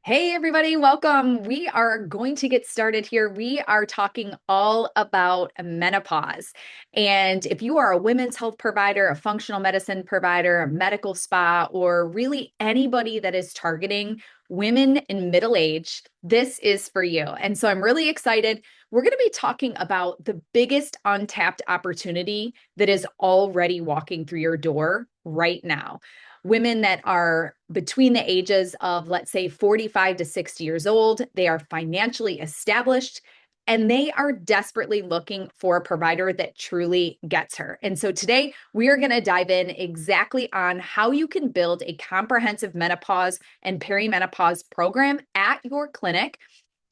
Hey, everybody, welcome. We are going to get started here. We are talking all about menopause. And if you are a women's health provider, a functional medicine provider, a medical spa, or really anybody that is targeting women in middle age, this is for you. And so I'm really excited. We're going to be talking about the biggest untapped opportunity that is already walking through your door right now. Women that are between the ages of, let's say, 45 to 60 years old. They are financially established and they are desperately looking for a provider that truly gets her. And so today we are going to dive in exactly on how you can build a comprehensive menopause and perimenopause program at your clinic.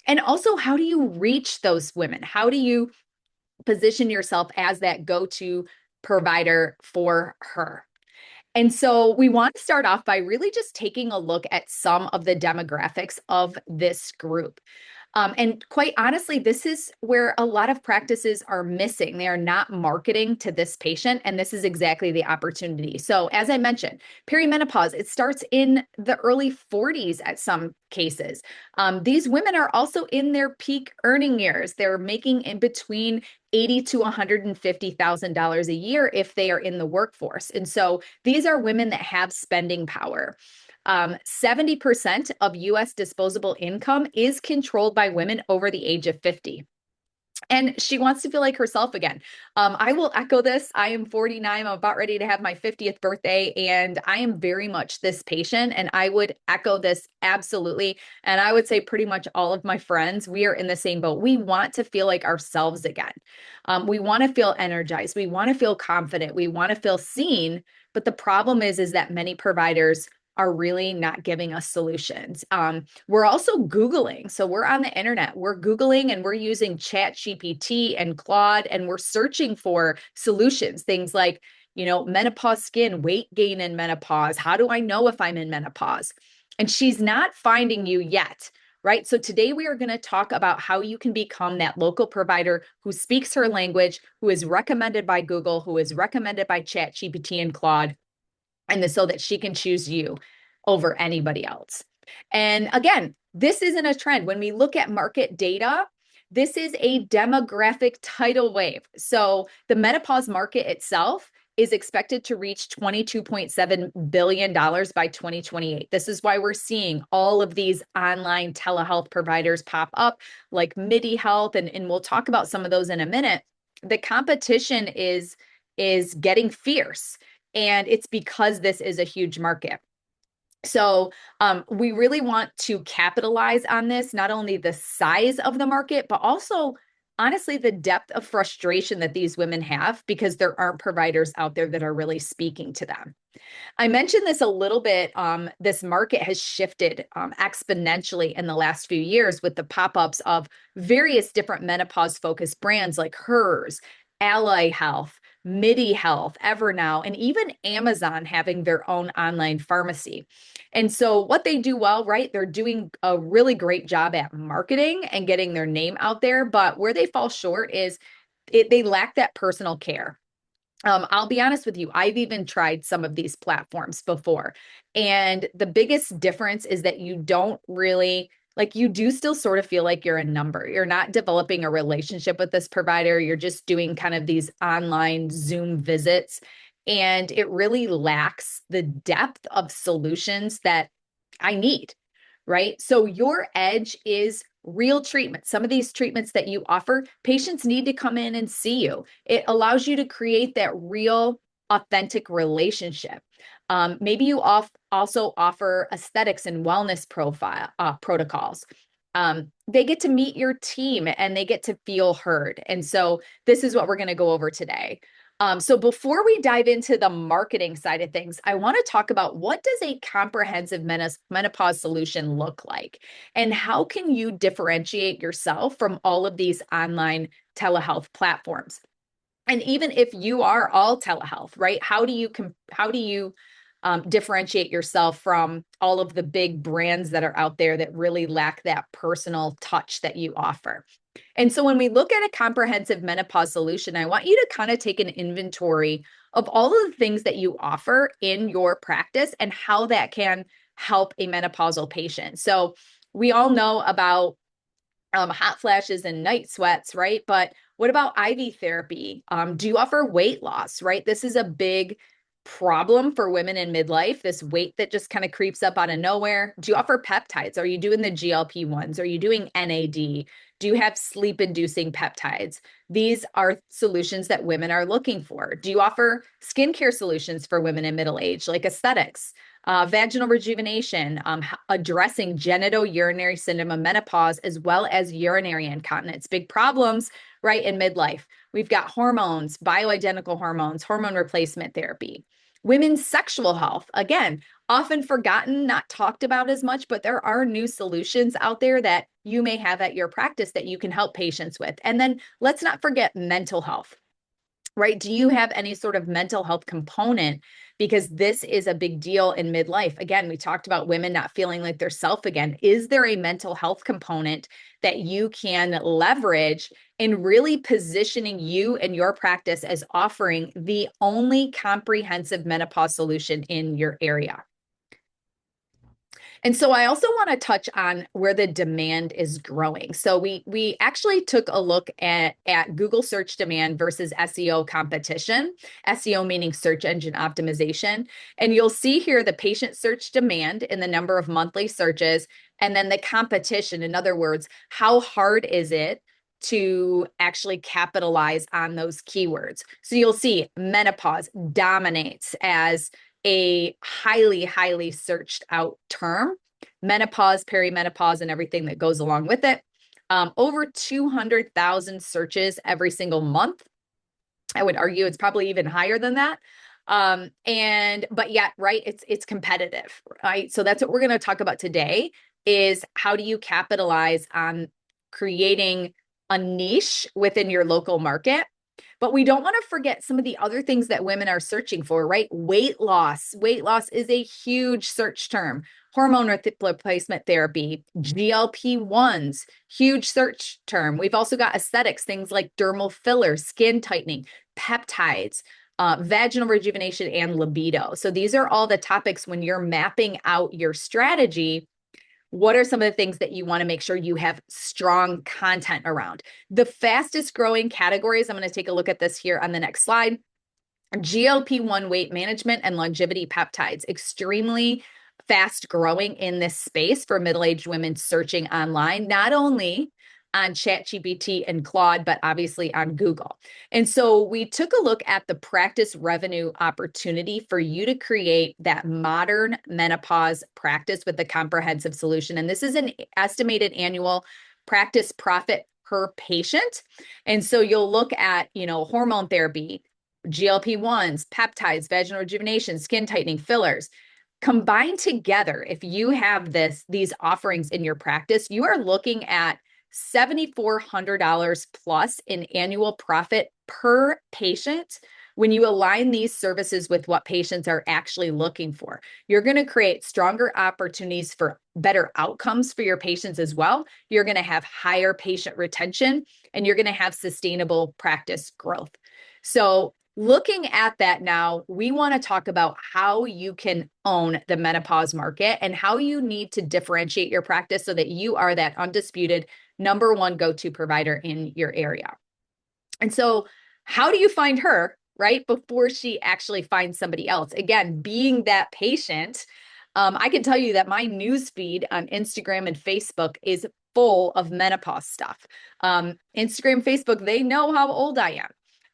And also, how do you reach those women? How do you position yourself as that go-to provider for her? And so we want to start off by really just taking a look at some of the demographics of this group. And quite honestly, this is where a lot of practices are missing. They are not marketing to this patient, and this is exactly the opportunity. So, as I mentioned, perimenopause, it starts in the early 40s at some cases. These women are also in their peak earning years. They're making in between $80,000 to $150,000 a year if they are in the workforce. And so these are women that have spending power. 70% of US disposable income is controlled by women over the age of 50. And she wants to feel like herself again. I will echo this. I am 49. I'm about ready to have my 50th birthday, and I am very much this patient. And I would echo this absolutely. And I would say pretty much all of my friends, we are in the same boat. We want to feel like ourselves again. We want to feel energized. We want to feel confident. We want to feel seen. But the problem is that many providers are really not giving us solutions. We're also Googling. So we're on the internet, we're Googling and we're using Chat GPT and Claude, and we're searching for solutions, things like, menopause skin, weight gain in menopause. How do I know if I'm in menopause? And she's not finding you yet. Right. So today we are going to talk about how you can become that local provider who speaks her language, who is recommended by Google, who is recommended by Chat GPT and Claude, and so that she can choose you over anybody else. And again, this isn't a trend. When we look at market data, this is a demographic tidal wave. So the menopause market itself is expected to reach $22.7 billion by 2028. This is why we're seeing all of these online telehealth providers pop up, like MIDI Health, and we'll talk about some of those in a minute. The competition is getting fierce, and it's because this is a huge market. So we really want to capitalize on this, not only the size of the market, but also, honestly, the depth of frustration that these women have because there aren't providers out there that are really speaking to them. I mentioned this a little bit. This market has shifted exponentially in the last few years with the pop-ups of various different menopause-focused brands like Hers, Ally Health, MIDI Health, Evernow, and even Amazon having their own online pharmacy. And so what they do well, right? They're doing a really great job at marketing and getting their name out there. But where they fall short is they lack that personal care. I'll be honest with you, I've even tried some of these platforms before. And the biggest difference is that you don't really, like, you do still sort of feel like you're a number. You're not developing a relationship with this provider. You're just doing kind of these online Zoom visits. And it really lacks the depth of solutions that I need, right? So your edge is real treatment. Some of these treatments that you offer, patients need to come in and see you. It allows you to create that real, authentic relationship. Maybe you also offer aesthetics and wellness protocols. They get to meet your team and they get to feel heard. And so this is what we're going to go over today. So before we dive into the marketing side of things, I want to talk about, what does a comprehensive menopause solution look like? And how can you differentiate yourself from all of these online telehealth platforms? And even if you are all telehealth, right? How do you differentiate yourself from all of the big brands that are out there that really lack that personal touch that you offer? And so when we look at a comprehensive menopause solution, I want you to kind of take an inventory of all of the things that you offer in your practice and how that can help a menopausal patient. So We all know about hot flashes and night sweats, right? But what about IV therapy? Do you offer weight loss, right? This is a big problem for women in midlife, this weight that just kind of creeps up out of nowhere. Do you offer peptides? Are you doing the GLP-1s? Are you doing NAD? Do you have sleep-inducing peptides? These are solutions that women are looking for. Do you offer skincare solutions for women in middle age, like aesthetics? Vaginal rejuvenation, addressing genitourinary syndrome of menopause, as well as urinary incontinence, big problems, right, in midlife. We've got hormones, bioidentical hormones, hormone replacement therapy. Women's sexual health, again, often forgotten, not talked about as much, but there are new solutions out there that you may have at your practice that you can help patients with. And then let's not forget mental health, right? Do you have any sort of mental health component? Because this is a big deal in midlife. Again, we talked about women not feeling like they're self again. Is there a mental health component that you can leverage in really positioning you and your practice as offering the only comprehensive menopause solution in your area? And so I also want to touch on where the demand is growing. So we actually took a look at Google search demand versus SEO competition, SEO meaning search engine optimization. And you'll see here the patient search demand in the number of monthly searches, and then the competition. In other words, how hard is it to actually capitalize on those keywords? So you'll see menopause dominates as a highly, highly searched out term. Menopause, perimenopause, and everything that goes along with it. Over 200,000 searches every single month. I would argue it's probably even higher than that. But yet, right, it's competitive, right? So that's what we're going to talk about today is how do you capitalize on creating a niche within your local market. But we don't want to forget some of the other things that women are searching for, right? Weight loss. Weight loss is a huge search term. Hormone replacement therapy, GLP-1s, huge search term. We've also got aesthetics, things like dermal fillers, skin tightening, peptides, vaginal rejuvenation, and libido. So these are all the topics when you're mapping out your strategy. What are some of the things that you want to make sure you have strong content around? The fastest growing categories, I'm going to take a look at this here on the next slide. GLP-1 weight management and longevity peptides, extremely fast growing in this space for middle-aged women searching online, not only on ChatGPT and Claude, but obviously on Google. And so we took a look at the practice revenue opportunity for you to create that modern menopause practice with a comprehensive solution. And this is an estimated annual practice profit per patient. And so you'll look at, hormone therapy, GLP-1s, peptides, vaginal rejuvenation, skin tightening, fillers. Combined together, if you have these offerings in your practice, you are looking at $7,400 plus in annual profit per patient when you align these services with what patients are actually looking for. You're going to create stronger opportunities for better outcomes for your patients as well. You're going to have higher patient retention, and you're going to have sustainable practice growth. So looking at that now, we want to talk about how you can own the menopause market and how you need to differentiate your practice so that you are that undisputed number one go-to provider in your area. And so how do you find her, right, before she actually finds somebody else? Again, being that patient, I can tell you that my news feed on Instagram and Facebook is full of menopause stuff. Instagram, Facebook, they know how old I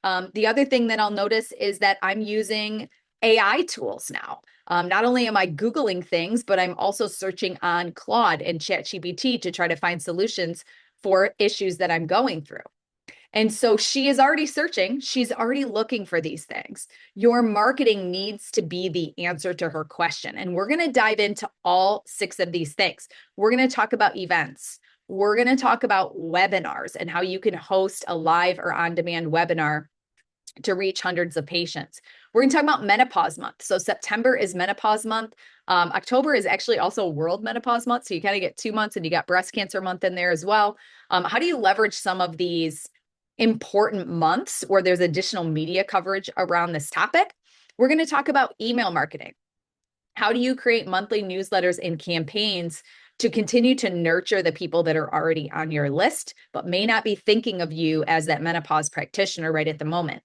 am. The other thing that I'll notice is that I'm using AI tools now. Not only am I Googling things, but I'm also searching on Claude and ChatGPT to try to find solutions for issues that I'm going through. And so she is already searching. She's already looking for these things. Your marketing needs to be the answer to her question. And we're going to dive into all 6 of these things. We're going to talk about events. We're going to talk about webinars and how you can host a live or on-demand webinar to reach hundreds of patients. We're going to talk about Menopause Month. So September is Menopause Month. October is actually also World Menopause Month. So you kind of get 2 months, and you got Breast Cancer Month in there as well. How do you leverage some of these important months where there's additional media coverage around this topic? We're going to talk about email marketing. How do you create monthly newsletters and campaigns to continue to nurture the people that are already on your list, but may not be thinking of you as that menopause practitioner right at the moment.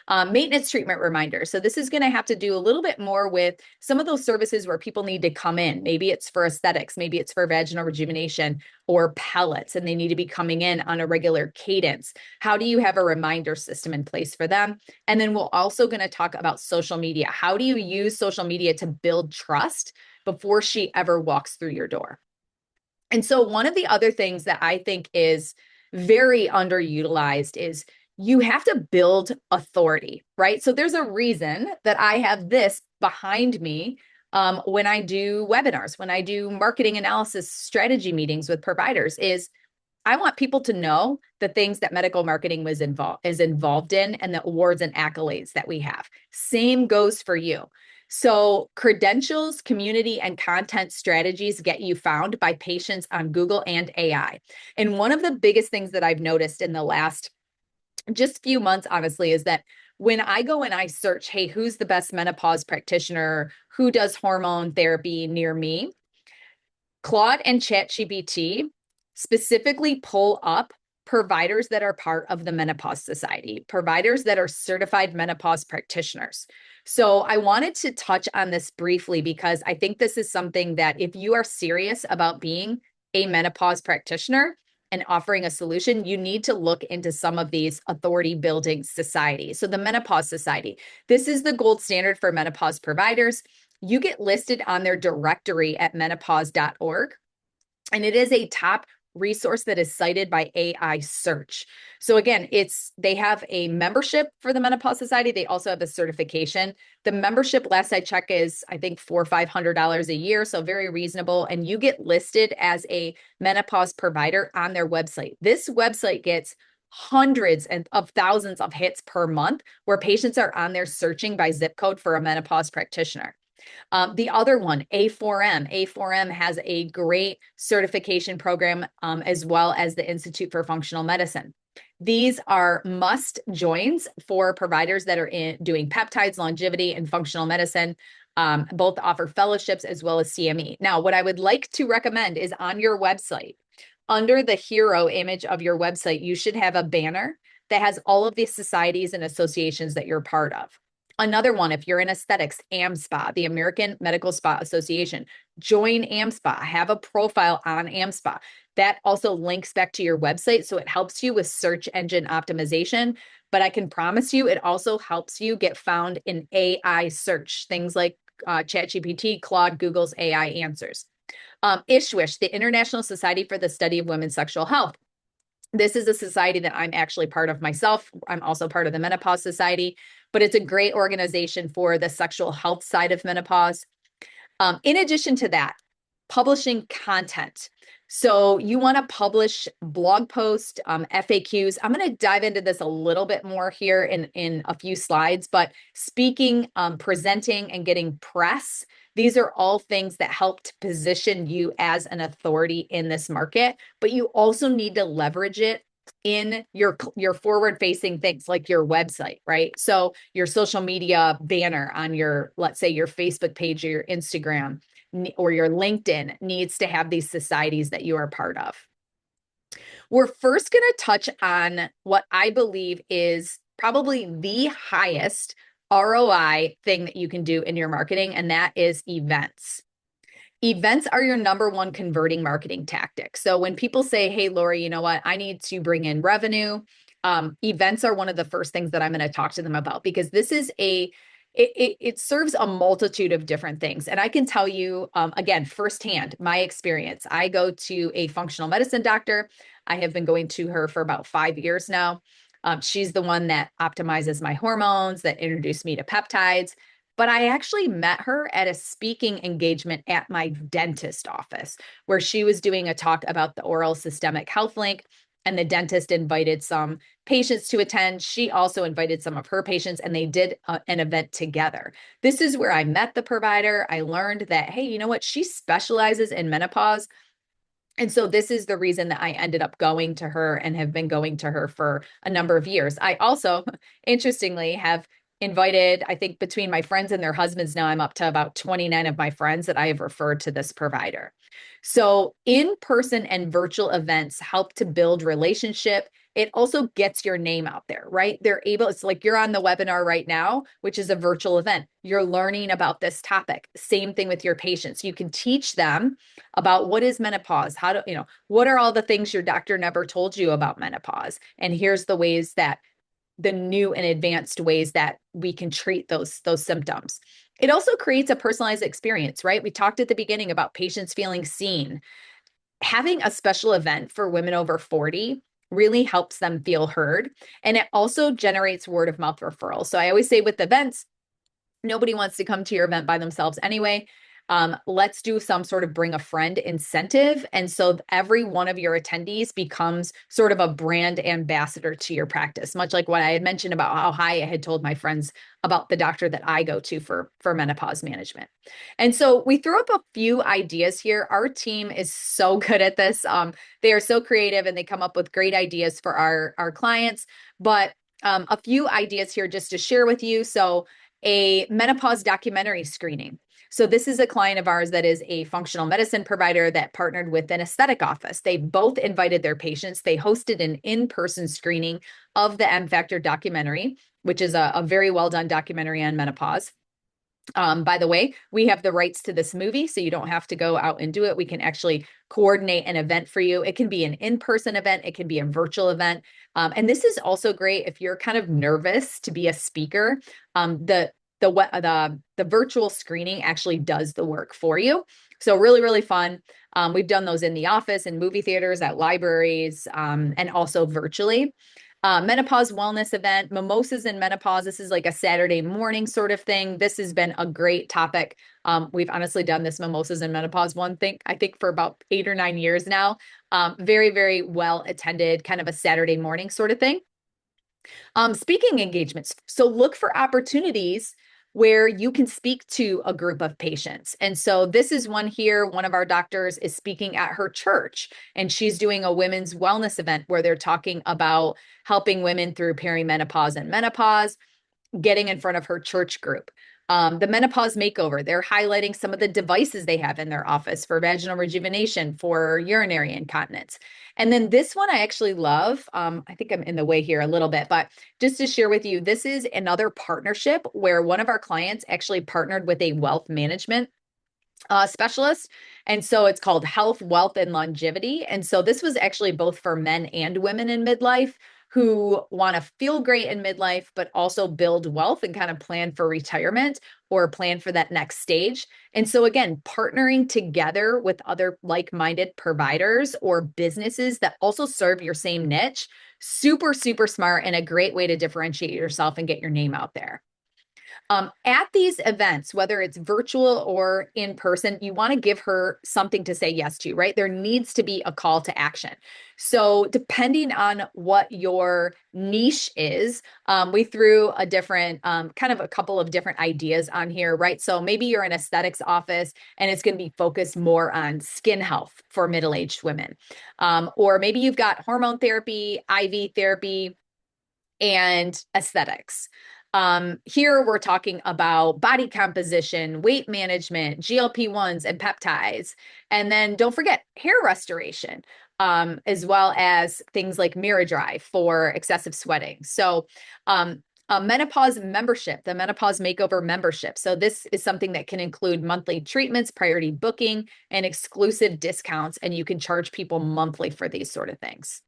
Maintenance treatment reminder. So this is going to have to do a little bit more with some of those services where people need to come in. Maybe it's for aesthetics, maybe it's for vaginal rejuvenation or pellets, and they need to be coming in on a regular cadence. How do you have a reminder system in place for them? And then we're also going to talk about social media. How do you use social media to build trust before she ever walks through your door? And so one of the other things that I think is very underutilized is you have to build authority, right? So there's a reason that I have this behind me when I do webinars, when I do marketing analysis strategy meetings with providers, is I want people to know the things that Medical Marketing was involved in and the awards and accolades that we have. Same goes for you. So credentials, community, and content strategies get you found by patients on Google and AI. And one of the biggest things that I've noticed in the last just few months, honestly, is that when I go and I search, hey, who's the best menopause practitioner? Who does hormone therapy near me? Claude and ChatGPT specifically pull up providers that are part of the Menopause Society, providers that are certified menopause practitioners. So I wanted to touch on this briefly because I think this is something that if you are serious about being a menopause practitioner and offering a solution, you need to look into some of these authority building societies. So the Menopause Society, this is the gold standard for menopause providers. You get listed on their directory at menopause.org, and it is a top resource that is cited by AI search. So again, they have a membership for the Menopause Society. They also have a certification. The membership, last I check, is I think $400 or $500 a year, so very reasonable. And you get listed as a menopause provider on their website. This website gets hundreds of thousands of hits per month where patients are on there searching by zip code for a menopause practitioner. The other one, A4M. A4M has a great certification program, as well as the Institute for Functional Medicine. These are must joins for providers that are doing peptides, longevity, and functional medicine. Both offer fellowships as well as CME. Now, what I would like to recommend is on your website, under the hero image of your website, you should have a banner that has all of the societies and associations that you're part of. Another one, if you're in aesthetics, AmSpa, the American Medical Spa Association, join AmSpa, have a profile on AmSpa. That also links back to your website, so it helps you with search engine optimization. But I can promise you, it also helps you get found in AI search, things like ChatGPT, Claude, Google's AI answers. ISHWISH, the International Society for the Study of Women's Sexual Health. This is a society that I'm actually part of myself. I'm also part of the Menopause Society, but it's a great organization for the sexual health side of menopause. In addition to that, publishing content. So you want to publish blog posts, FAQs. I'm going to dive into this a little bit more here in a few slides, but speaking, presenting, and getting press, these are all things that help to position you as an authority in this market, but you also need to leverage it in your forward-facing things like your website, right? So your social media banner on your, let's say, your Facebook page or your Instagram or your LinkedIn needs to have these societies that you are part of. We're first going to touch on what I believe is probably the highest ROI thing that you can do in your marketing, and that is events. Events are your number one converting marketing tactic. So when people say, hey, Lori, you know what, I need to bring in revenue, events are one of the first things that I'm going to talk to them about, because this is it serves a multitude of different things. And I can tell you, again, firsthand, my experience. I go to a functional medicine doctor. I have been going to her for about 5 years now. She's the one that optimizes my hormones, that introduced me to peptides. But I actually met her at a speaking engagement at my dentist office, where she was doing a talk about the oral systemic health link, and the dentist invited some patients to attend. She also invited some of her patients, and they did an event together. This is where I met the provider. I learned that, hey, you know what? She specializes in menopause. And so this is the reason that I ended up going to her and have been going to her for a number of years. I also, interestingly, have invited, I think between my friends and their husbands now, I'm up to about 29 of my friends that I have referred to this provider. So in-person and virtual events help to build relationship. It also gets your name out there, right? They're able, it's like you're on the webinar right now, which is a virtual event. You're learning about this topic. Same thing with your patients. You can teach them about what is menopause, how to, what are all the things your doctor never told you about menopause? And here's the ways that the new and advanced ways that we can treat those symptoms. It also creates a personalized experience, right? We talked at the beginning about patients feeling seen. Having a special event for women over 40 really helps them feel heard. And it also generates word of mouth referrals. So I always say with events, nobody wants to come to your event by themselves anyway. Let's do some sort of bring a friend incentive. And so every one of your attendees becomes sort of a brand ambassador to your practice, much like what I had mentioned about how I had told my friends about the doctor that I go to for menopause management. And so we threw up a few ideas here. Our team is so good at this. They are so creative and they come up with great ideas for our clients. But a few ideas here just to share with you. So a menopause documentary screening. So this is a client of ours that is a functional medicine provider that partnered with an aesthetic office. They both invited their patients. They hosted an in-person screening of the M Factor documentary, which is a very well done documentary on menopause. By the way, we have the rights to this movie, so you don't have to go out and do it. We can actually coordinate an event for you. It can be an in-person event. It can be a virtual event. And this is also great if you're kind of nervous to be a speaker. The virtual screening actually does the work for you. So really, really fun. We've done those in the office, in movie theaters, at libraries, and also virtually. Menopause wellness event, mimosas and menopause. This is like a Saturday morning sort of thing. This has been a great topic. We've honestly done this mimosas and menopause one thing, I think for about 8 or 9 years now. Very, very well attended, kind of a Saturday morning sort of thing. Speaking engagements. So look for opportunities where you can speak to a group of patients. And so this is one here. One of our doctors is speaking at her church, and she's doing a women's wellness event where they're talking about helping women through perimenopause and menopause, getting in front of her church group. The menopause makeover, they're highlighting some of the devices they have in their office for vaginal rejuvenation, for urinary incontinence. And then this one I actually love. I think I'm in the way here a little bit, but just to share with you, this is another partnership where one of our clients actually partnered with a wealth management specialist. And so it's called Health, Wealth, and Longevity. And so this was actually both for men and women in midlife who want to feel great in midlife, but also build wealth and kind of plan for retirement or plan for that next stage. And so again, partnering together with other like-minded providers or businesses that also serve your same niche, super, super smart and a great way to differentiate yourself and get your name out there. At these events, whether it's virtual or in person, you want to give her something to say yes to, right? There needs to be a call to action. So depending on what your niche is, we threw a different, kind of a couple of different ideas on here, right? So maybe you're an aesthetics office and it's going to be focused more on skin health for middle-aged women. Or maybe you've got hormone therapy, IV therapy, and aesthetics. Here we're talking about body composition, weight management, GLP-1s and peptides. And then don't forget hair restoration, as well as things like Miradrive for excessive sweating. So a menopause membership, the Menopause Makeover membership. So this is something that can include monthly treatments, priority booking, and exclusive discounts. And you can charge people monthly for these sort of things.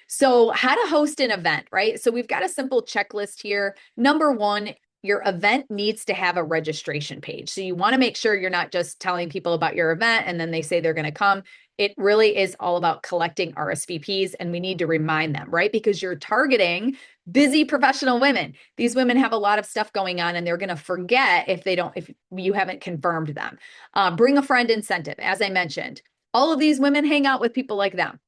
So how to host an event, right? So we've got a simple checklist here. Number one, your event needs to have a registration page. So you want to make sure you're not just telling people about your event and then they say they're going to come. It really is all about collecting RSVPs, and we need to remind them, right? Because you're targeting busy professional women. These women have a lot of stuff going on and they're going to forget if you haven't confirmed them. Bring a friend incentive. As I mentioned, all of these women hang out with people like them.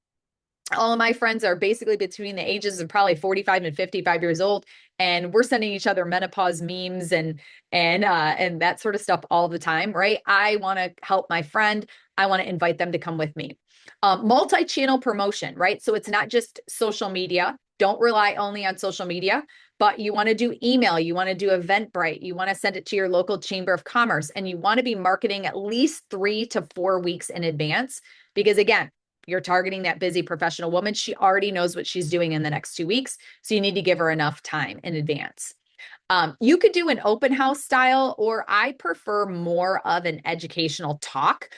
All of my friends are basically between the ages of probably 45 and 55 years old, and we're sending each other menopause memes and that sort of stuff all the time, right? I want to help my friend. I want to invite them to come with me. Multi-channel promotion, right? So it's not just social media. don't rely only on social media, but you want to do email, you want to do Eventbrite, you want to send it to your local chamber of commerce, and you want to be marketing at least 3 to 4 weeks in advance. Because again, you're targeting that busy professional woman. She already knows what she's doing in the next 2 weeks. So you need to give her enough time in advance. You could do an open house style, or I prefer more of an educational talk,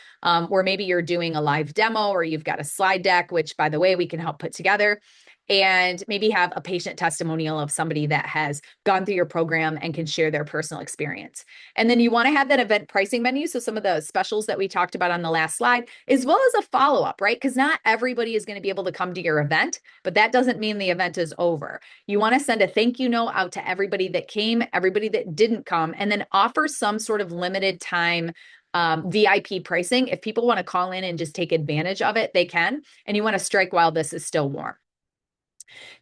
where maybe you're doing a live demo or you've got a slide deck, which by the way, we can help put together, and maybe have a patient testimonial of somebody that has gone through your program and can share their personal experience. And then you want to have that event pricing menu. So some of the specials that we talked about on the last slide, as well as a follow-up, right? Because not everybody is going to be able to come to your event, but that doesn't mean the event is over. You want to send a thank you note out to everybody that came, everybody that didn't come, and then offer some sort of limited time VIP pricing. If people want to call in and just take advantage of it, they can. And you want to strike while this is still warm.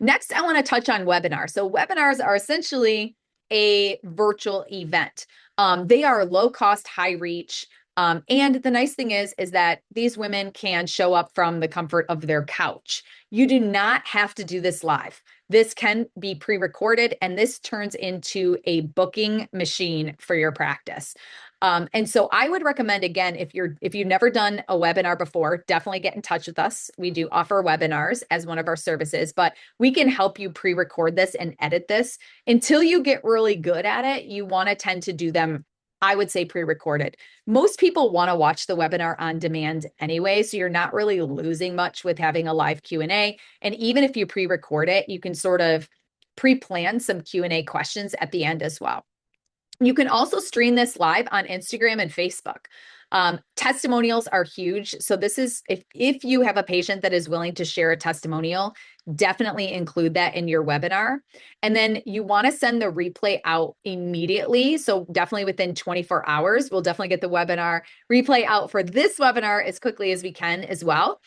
Next, I want to touch on webinars. So webinars are essentially a virtual event. They are low cost, high reach. And the nice thing is that these women can show up from the comfort of their couch. You do not have to do this live. This can be pre-recorded, and this turns into a booking machine for your practice. And so I would recommend, again, if you've never done a webinar before, definitely get in touch with us. We do offer webinars as one of our services, but we can help you pre-record this and edit this. Until you get really good at it, you want to tend to do them, I would say, pre-recorded. Most people want to watch the webinar on demand anyway, so you're not really losing much with having a live Q&A. And even if you pre-record it, you can sort of pre-plan some Q&A questions at the end as well. You can also stream this live on Instagram and Facebook. Testimonials are huge. So this is, if you have a patient that is willing to share a testimonial, definitely include that in your webinar. And then you want to send the replay out immediately. So definitely within 24 hours, we'll definitely get the webinar replay out for this webinar as quickly as we can as well,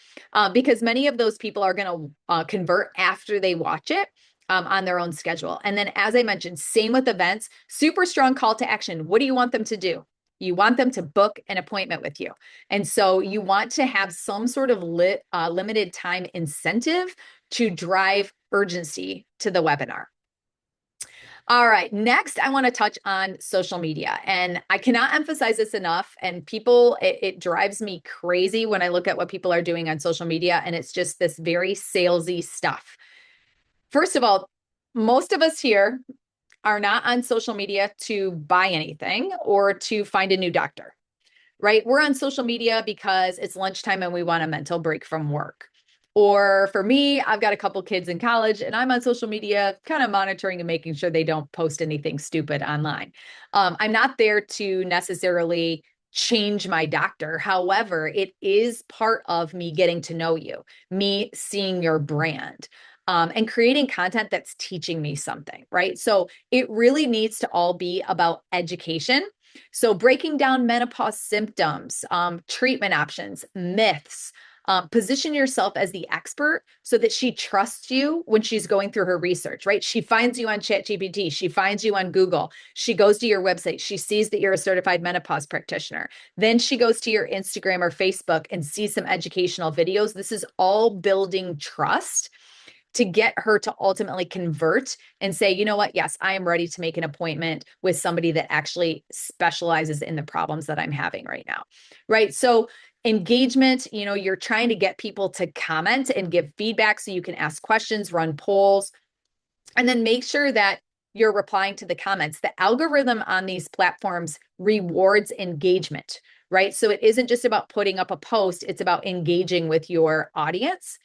because many of those people are going to convert after they watch it. On their own schedule. And then, as I mentioned, same with events, super strong call to action. What do you want them to do? You want them to book an appointment with you. And so you want to have some sort of limited time incentive to drive urgency to the webinar. All right, next, I want to touch on social media. And I cannot emphasize this enough. And people, it drives me crazy when I look at what people are doing on social media. And it's just this very salesy stuff. First of all, most of us here are not on social media to buy anything or to find a new doctor, right? We're on social media because it's lunchtime and we want a mental break from work. Or for me, I've got a couple kids in college and I'm on social media kind of monitoring and making sure they don't post anything stupid online. I'm not there to necessarily change my doctor. However, it is part of me getting to know you, me seeing your brand. And creating content that's teaching me something, right? So it really needs to all be about education. So breaking down menopause symptoms, treatment options, myths, position yourself as the expert so that she trusts you when she's going through her research, right? She finds you on ChatGPT. She finds you on Google. She goes to your website. She sees that you're a certified menopause practitioner. Then she goes to your Instagram or Facebook and sees some educational videos. This is all building trust to get her to ultimately convert and say, you know what, yes, I am ready to make an appointment with somebody that actually specializes in the problems that I'm having right now, right? So engagement, you're trying to get people to comment and give feedback so you can ask questions, run polls, and then make sure that you're replying to the comments. The algorithm on these platforms rewards engagement, right? So it isn't just about putting up a post, it's about engaging with your audience.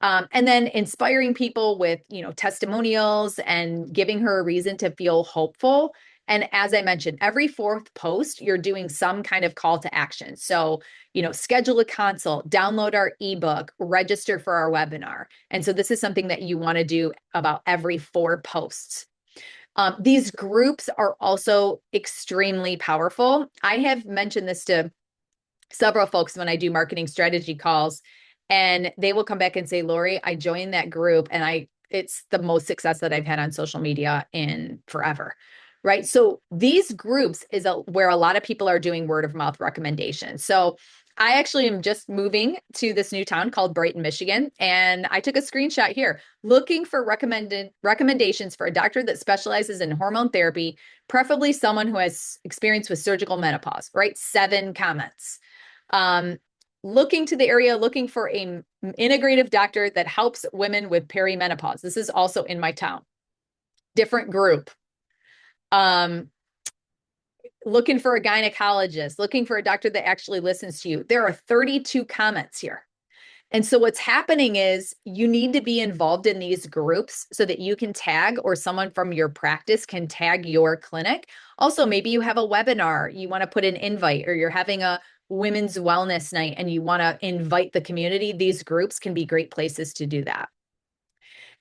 And then inspiring people with, testimonials and giving her a reason to feel hopeful. And as I mentioned, every fourth post, you're doing some kind of call to action. So, schedule a consult, download our ebook, register for our webinar. And so this is something that you want to do about every 4 posts. These groups are also extremely powerful. I have mentioned this to several folks when I do marketing strategy calls. And they will come back and say, Lori, I joined that group and it's the most success that I've had on social media in forever, right? So these groups is where a lot of people are doing word of mouth recommendations. So I actually am just moving to this new town called Brighton, Michigan, and I took a screenshot here looking for recommended recommendations for a doctor that specializes in hormone therapy, preferably someone who has experience with surgical menopause, right? 7 comments. Um, Looking to the area, looking for a integrative doctor that helps women with perimenopause. This is also in my town. Different group. Um, Looking for a gynecologist, looking for a doctor that actually listens to you. There are 32 comments here. And so what's happening is you need to be involved in these groups so that you can tag, or someone from your practice can tag your clinic. Also, maybe you have a webinar, you want to put an invite, or you're having a women's wellness night and you want to invite the community. These groups can be great places to do that.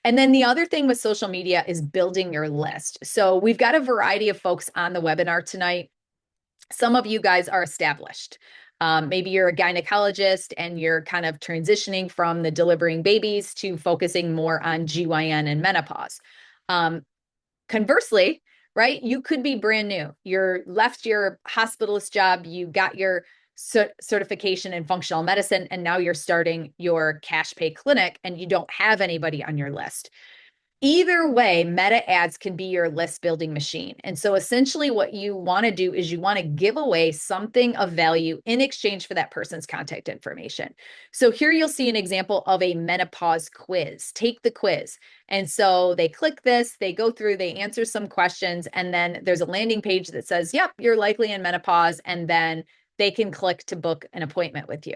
And then the other thing with social media is building your list. So we've got a variety of folks on the webinar tonight. Some of you guys are established. Maybe you're a gynecologist and you're kind of transitioning from the delivering babies to focusing more on GYN and menopause. Conversely, right, you could be brand new. You're left your hospitalist job, you got your certification in functional medicine, and now you're starting your cash pay clinic and you don't have anybody on your list. Either way, meta ads can be your list building machine. And so essentially what you want to do is you want to give away something of value in exchange for that person's contact information. So here you'll see an example of a menopause quiz. Take the quiz. And so they click this, they go through, they answer some questions, and then there's a landing page that says, yep, you're likely in menopause. And then they can click to book an appointment with you.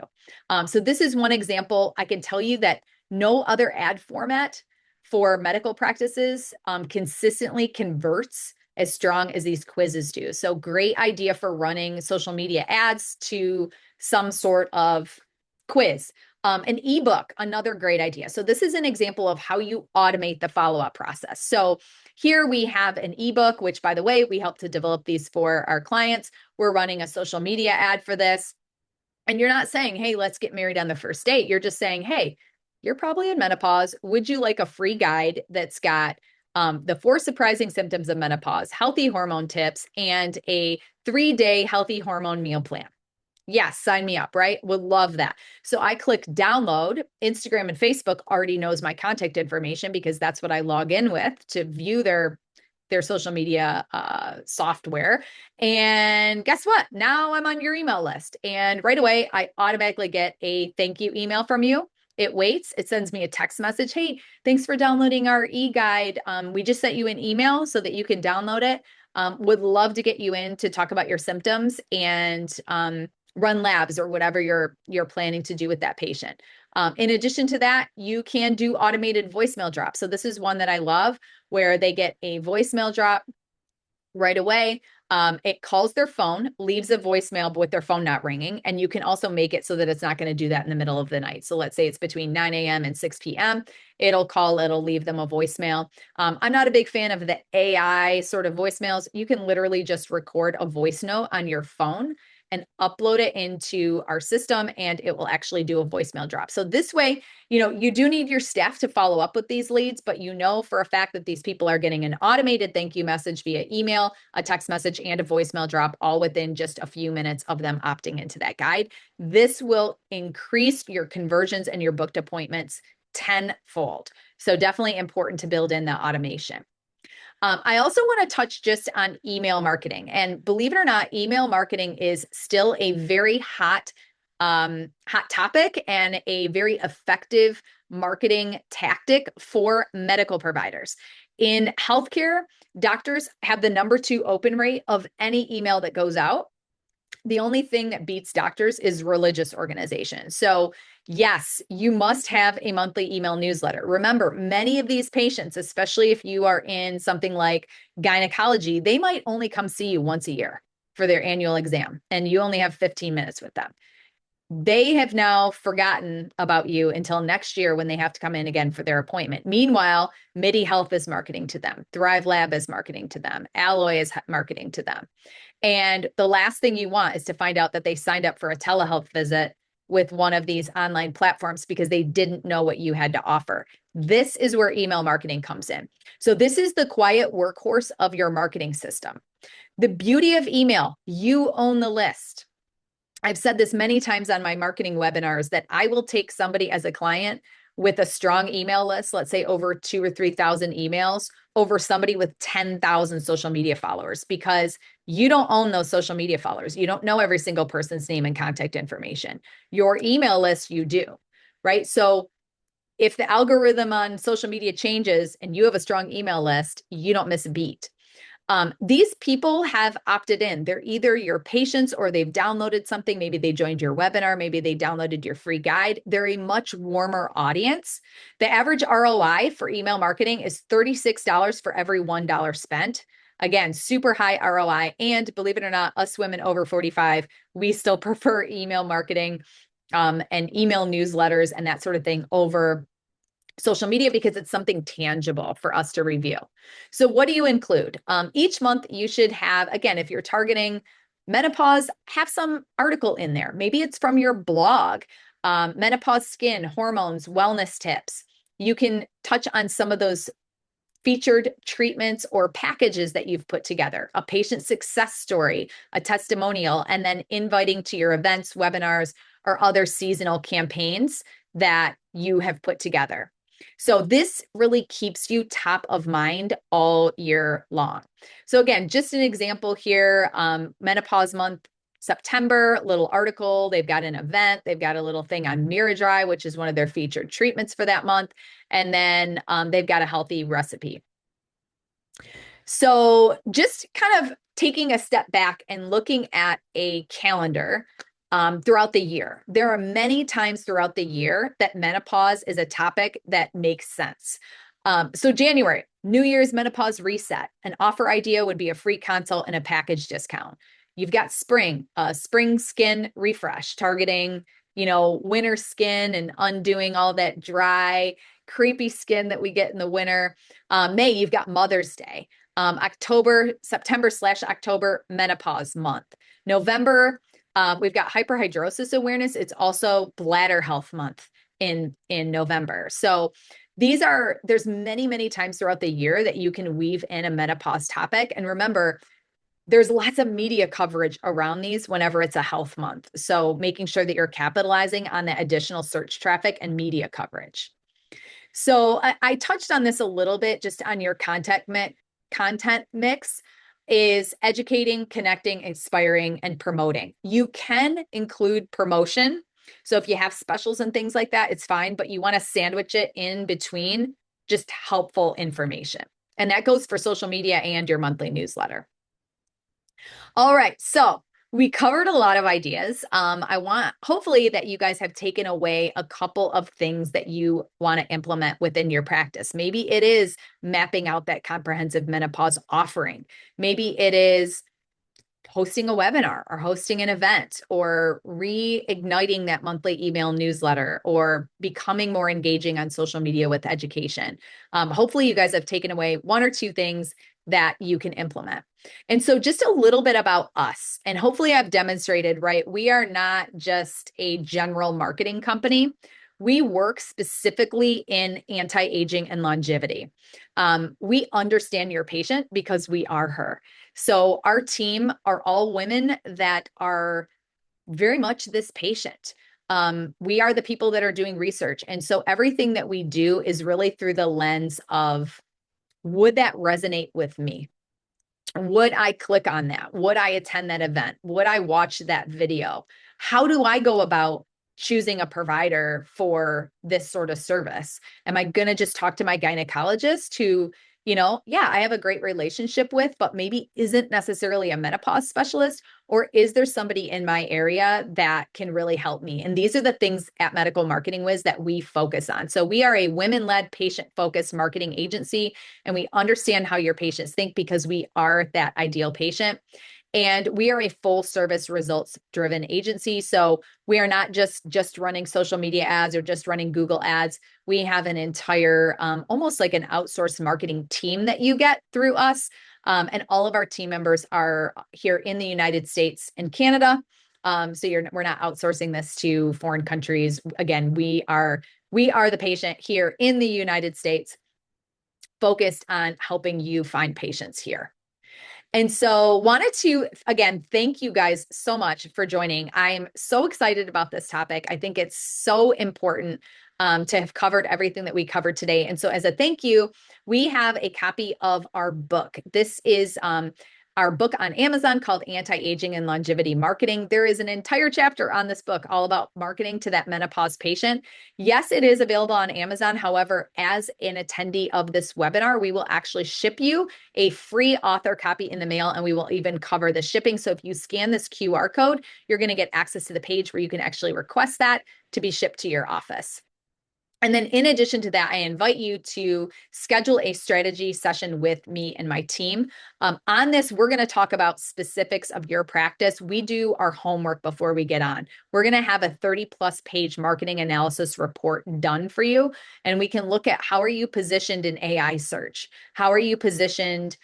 So this is one example. I can tell you that no other ad format for medical practices consistently converts as strong as these quizzes do. So great idea for running social media ads to some sort of quiz. An ebook, another great idea. So this is an example of how you automate the follow-up process. So here we have an ebook, which by the way, we help to develop these for our clients. We're running a social media ad for this. And you're not saying, hey, let's get married on the first date. You're just saying, hey, you're probably in menopause. Would you like a free guide that's got the 4 surprising symptoms of menopause, healthy hormone tips, and a 3-day healthy hormone meal plan? Yes, sign me up, right? Would love that. So I click download. Instagram and Facebook already knows my contact information because that's what I log in with to view their social media software. And guess what? Now I'm on your email list. And right away, I automatically get a thank you email from you. It waits. It sends me a text message. Hey, thanks for downloading our e-guide. We just sent you an email so that you can download it. Would love to get you in to talk about your symptoms and run labs or whatever you're planning to do with that patient. In addition to that, you can do automated voicemail drops. So this is one that I love, where they get a voicemail drop right away. It calls their phone, leaves a voicemail with their phone not ringing. And you can also make it so that it's not going to do that in the middle of the night. So let's say it's between 9 a.m. and 6 p.m. It'll call, it'll leave them a voicemail. I'm not a big fan of the AI sort of voicemails. You can literally just record a voice note on your phone and upload it into our system, and it will actually do a voicemail drop. So this way, you do need your staff to follow up with these leads, but you know for a fact that these people are getting an automated thank you message via email, a text message, and a voicemail drop, all within just a few minutes of them opting into that guide. This will increase your conversions and your booked appointments tenfold. So definitely important to build in the automation. I also want to touch just on email marketing. And believe it or not, email marketing is still a very hot topic and a very effective marketing tactic for medical providers. In healthcare, doctors have the #2 open rate of any email that goes out. The only thing that beats doctors is religious organizations. So yes, you must have a monthly email newsletter. Remember, many of these patients, especially if you are in something like gynecology, they might only come see you once a year for their annual exam, and you only have 15 minutes with them. They have now forgotten about you until next year when they have to come in again for their appointment. Meanwhile, MIDI Health is marketing to them. Thrive Lab is marketing to them. Alloy is marketing to them. And the last thing you want is to find out that they signed up for a telehealth visit with one of these online platforms because they didn't know what you had to offer. This is where email marketing comes in. So this is the quiet workhorse of your marketing system. The beauty of email, you own the list. I've said this many times on my marketing webinars that I will take somebody as a client with a strong email list, let's say over 2 or 3,000 emails, over somebody with 10,000 social media followers, because you don't own those social media followers. You don't know every single person's name and contact information. Your email list, you do, right? So if the algorithm on social media changes and you have a strong email list, you don't miss a beat. These people have opted in. They're either your patients or they've downloaded something. Maybe they joined your webinar. Maybe they downloaded your free guide. They're a much warmer audience. The average ROI for email marketing is $36 for every $1 spent. Again, super high ROI. And believe it or not, us women over 45, we still prefer email marketing and email newsletters and that sort of thing over social media because it's something tangible for us to review. So what do you include? Each month you should have, again, if you're targeting menopause, have some article in there. Maybe it's from your blog, menopause skin, hormones, wellness tips. You can touch on some of those featured treatments or packages that you've put together, a patient success story, a testimonial, and then inviting to your events, webinars, or other seasonal campaigns that you have put together. So this really keeps you top of mind all year long. So again, just an example here, menopause month, September, little article, they've got an event, they've got a little thing on MiraDry, which is one of their featured treatments for that month. And then they've got a healthy recipe. So just kind of taking a step back and looking at a calendar throughout the year. There are many times throughout the year that menopause is a topic that makes sense. So January, New Year's menopause reset. An offer idea would be a free consult and a package discount. You've got spring, spring skin refresh, targeting, winter skin and undoing all that dry, creepy skin that we get in the winter. May, you've got Mother's Day. September/October, menopause month. November, we've got hyperhidrosis awareness. It's also bladder health month in November. So there's many, many times throughout the year that you can weave in a menopause topic. And remember, there's lots of media coverage around these whenever it's a health month. So making sure that you're capitalizing on that additional search traffic and media coverage. So I touched on this a little bit just on your content mix is educating, connecting, inspiring, and promoting. You can include promotion. So if you have specials and things like that, it's fine, but you want to sandwich it in between just helpful information. And that goes for social media and your monthly newsletter. All right, so we covered a lot of ideas. I want hopefully that you guys have taken away a couple of things that you want to implement within your practice. Maybe it is mapping out that comprehensive menopause offering. Maybe it is hosting a webinar or hosting an event or reigniting that monthly email newsletter or becoming more engaging on social media with education. Hopefully you guys have taken away one or two things that you can implement. And so just a little bit about us, and hopefully I've demonstrated, right? We are not just a general marketing company. We work specifically in anti-aging and longevity. We understand your patient because we are her. So our team are all women that are very much this patient. We are the people that are doing research. And so everything that we do is really through the lens of, would that resonate with me? Would I click on that? Would I attend that event? Would I watch that video? How do I go about choosing a provider for this sort of service? Am I going to just talk to my gynecologist who, I have a great relationship with, but maybe isn't necessarily a menopause specialist? Or is there somebody in my area that can really help me? And these are the things at Medical Marketing Whiz that we focus on. So we are a women-led, patient-focused marketing agency, and we understand how your patients think because we are that ideal patient. And we are a full service results driven agency. So we are not just running social media ads or just running Google ads. We have an entire, almost like an outsourced marketing team that you get through us. And all of our team members are here in the United States and Canada. So we're not outsourcing this to foreign countries. Again, we are the patient here in the United States, focused on helping you find patients here. And so wanted to, again, thank you guys so much for joining. I'm so excited about this topic. I think it's so important to have covered everything that we covered today. And so as a thank you, we have a copy of our book. This is our book on Amazon called Anti-Aging and Longevity Marketing. There is an entire chapter on this book all about marketing to that menopause patient. Yes, it is available on Amazon. However, as an attendee of this webinar, we will actually ship you a free author copy in the mail, and we will even cover the shipping. So if you scan this QR code, you're going to get access to the page where you can actually request that to be shipped to your office. And then in addition to that, I invite you to schedule a strategy session with me and my team. On this, we're going to talk about specifics of your practice. We do our homework before we get on. We're going to have a 30+ page marketing analysis report done for you. And we can look at how are you positioned in AI search? How are you positioned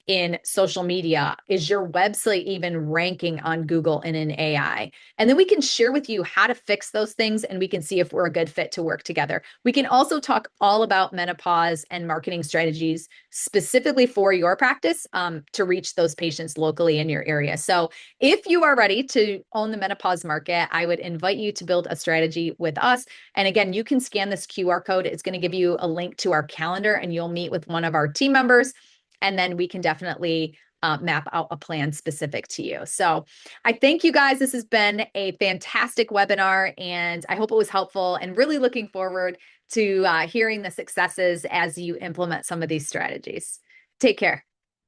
in social media? Is your website even ranking on Google and in AI? And then we can share with you how to fix those things, and we can see if we're a good fit to work together. We can also talk all about menopause and marketing strategies specifically for your practice to reach those patients locally in your area. So if you are ready to own the menopause market, I would invite you to build a strategy with us. And again, you can scan this QR code. It's going to give you a link to our calendar, and you'll meet with one of our team members. And then we can definitely map out a plan specific to you. So I thank you guys. This has been a fantastic webinar, and I hope it was helpful, and really looking forward to hearing the successes as you implement some of these strategies. Take care.